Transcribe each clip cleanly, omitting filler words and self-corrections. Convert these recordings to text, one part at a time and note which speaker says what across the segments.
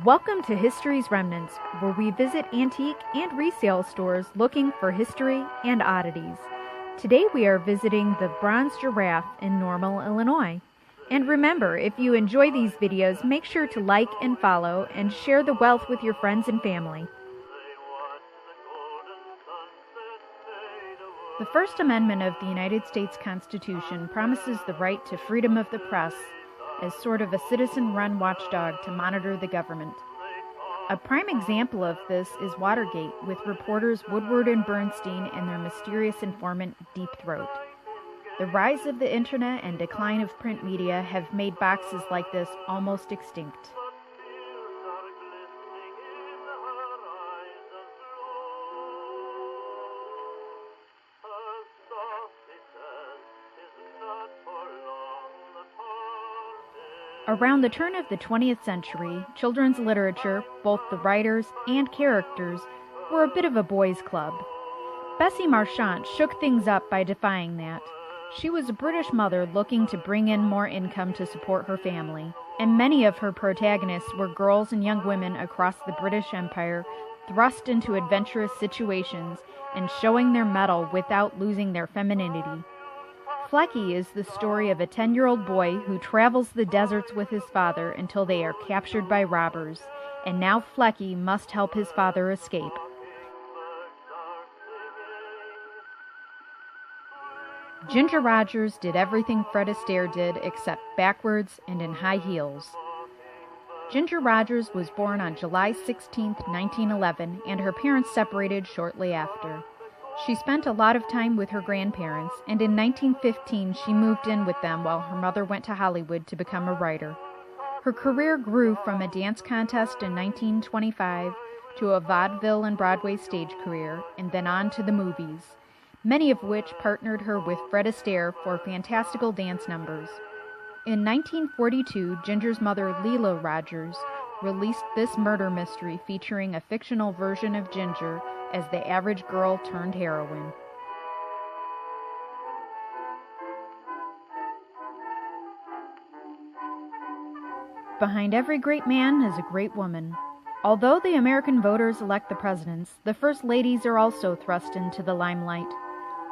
Speaker 1: Welcome to History's Remnants, where we visit antique and resale stores looking for history and oddities. Today we are visiting the Bronze Giraffe in Normal, Illinois. And remember, if you enjoy these videos, make sure to like and follow and share the wealth with your friends and family. The First Amendment of the United States Constitution promises the right to freedom of the press as sort of a citizen-run watchdog to monitor the government. A prime example of this is Watergate, with reporters Woodward and Bernstein and their mysterious informant Deep Throat. The rise of the internet and decline of print media have made boxes like this almost extinct. Around the turn of the 20th century, children's literature, both the writers and characters, were a bit of a boys' club. Bessie Marchant shook things up by defying that. She was a British mother looking to bring in more income to support her family, and many of her protagonists were girls and young women across the British Empire thrust into adventurous situations and showing their mettle without losing their femininity. Flecky is the story of a 10-year-old boy who travels the deserts with his father until they are captured by robbers, and now Flecky must help his father escape. Ginger Rogers did everything Fred Astaire did except backwards and in high heels. Ginger Rogers was born on July 16, 1911, and her parents separated shortly after. She spent a lot of time with her grandparents, and in 1915 she moved in with them while her mother went to Hollywood to become a writer. Her career grew from a dance contest in 1925 to a vaudeville and Broadway stage career, and then on to the movies, many of which partnered her with Fred Astaire for fantastical dance numbers. In 1942, Ginger's mother, Leela Rogers, released this murder mystery featuring a fictional version of Ginger as the average girl turned heroine. Behind every great man is a great woman. Although the American voters elect the presidents, the first ladies are also thrust into the limelight.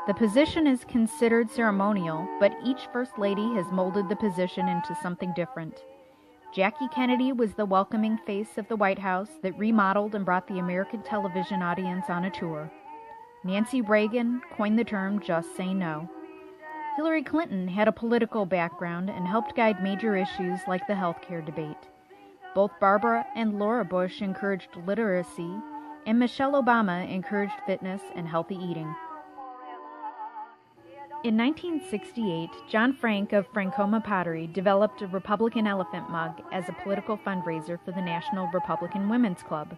Speaker 1: The position is considered ceremonial, but each first lady has molded the position into something different. Jackie Kennedy was the welcoming face of the White House that remodeled and brought the American television audience on a tour. Nancy Reagan coined the term "just say no." Hillary Clinton had a political background and helped guide major issues like the healthcare debate. Both Barbara and Laura Bush encouraged literacy, and Michelle Obama encouraged fitness and healthy eating. In 1968, John Frank of Frankoma Pottery developed a Republican elephant mug as a political fundraiser for the National Republican Women's Club.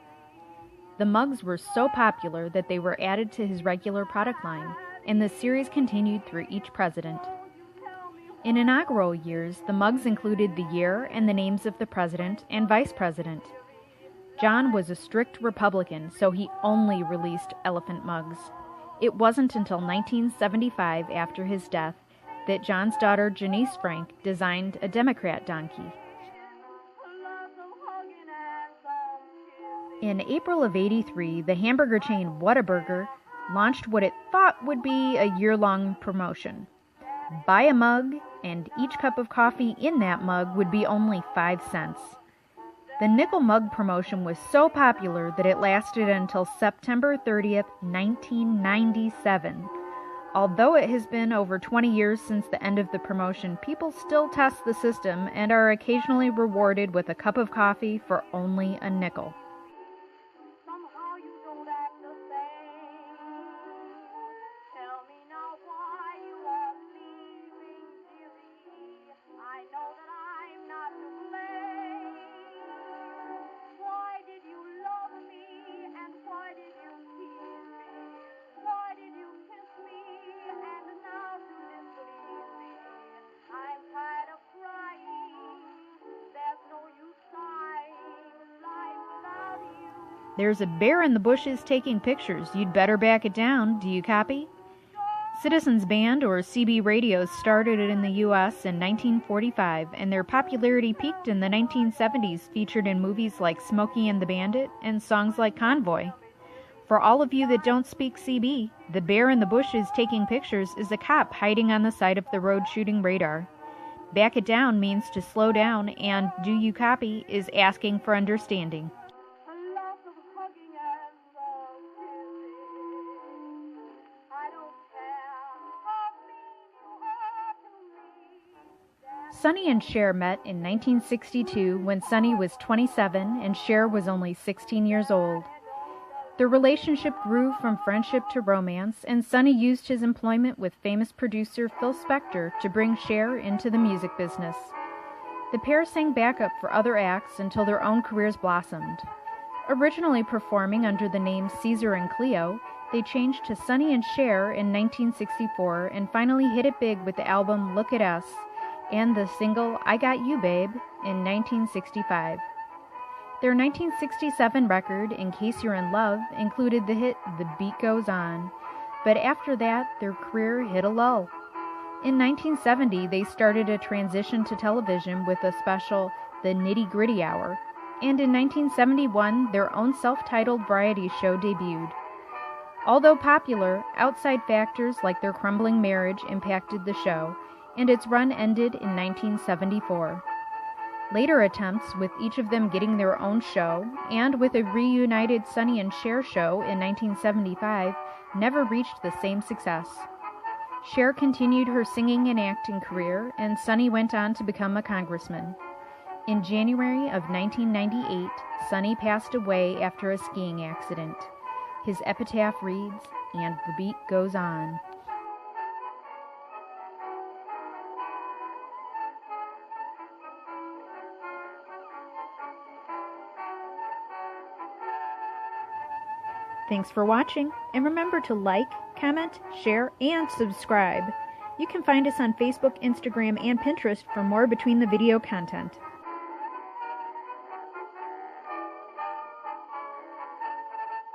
Speaker 1: The mugs were so popular that they were added to his regular product line, and the series continued through each president. In inaugural years, the mugs included the year and the names of the president and vice president. John was a strict Republican, so he only released elephant mugs. It wasn't until 1975, after his death, that John's daughter Janice Frank designed a Democrat donkey. In April of '83, the hamburger chain Whataburger launched what it thought would be a year-long promotion. Buy a mug, and each cup of coffee in that mug would be only 5 cents. The nickel mug promotion was so popular that it lasted until September 30th, 1997. Although it has been over 20 years since the end of the promotion, people still test the system and are occasionally rewarded with a cup of coffee for only a nickel. There's a bear in the bushes taking pictures. You'd better back it down. Do you copy? Citizens Band, or CB radios, started in the U.S. in 1945, and their popularity peaked in the 1970s, featured in movies like Smokey and the Bandit and songs like Convoy. For all of you that don't speak CB, the bear in the bushes taking pictures is a cop hiding on the side of the road shooting radar. Back it down means to slow down, and do you copy is asking for understanding. Sonny and Cher met in 1962 when Sonny was 27 and Cher was only 16 years old. Their relationship grew from friendship to romance, and Sonny used his employment with famous producer Phil Spector to bring Cher into the music business. The pair sang backup for other acts until their own careers blossomed. Originally performing under the names Caesar and Cleo, they changed to Sonny and Cher in 1964 and finally hit it big with the album Look at Us and the single I Got You Babe in 1965. Their 1967 record, In Case You're in Love, included the hit The Beat Goes On, but after that, their career hit a lull. In 1970, they started a transition to television with a special, The Nitty Gritty Hour, and in 1971, their own self-titled variety show debuted. Although popular, outside factors like their crumbling marriage impacted the show, and its run ended in 1974. Later attempts, with each of them getting their own show, and with a reunited Sonny and Cher show in 1975, never reached the same success. Cher continued her singing and acting career, and Sonny went on to become a congressman. In January of 1998, Sonny passed away after a skiing accident. His epitaph reads, "And the beat goes on." Thanks for watching, and remember to like, comment, share, and subscribe. You can find us on Facebook, Instagram, and Pinterest for more between the video content.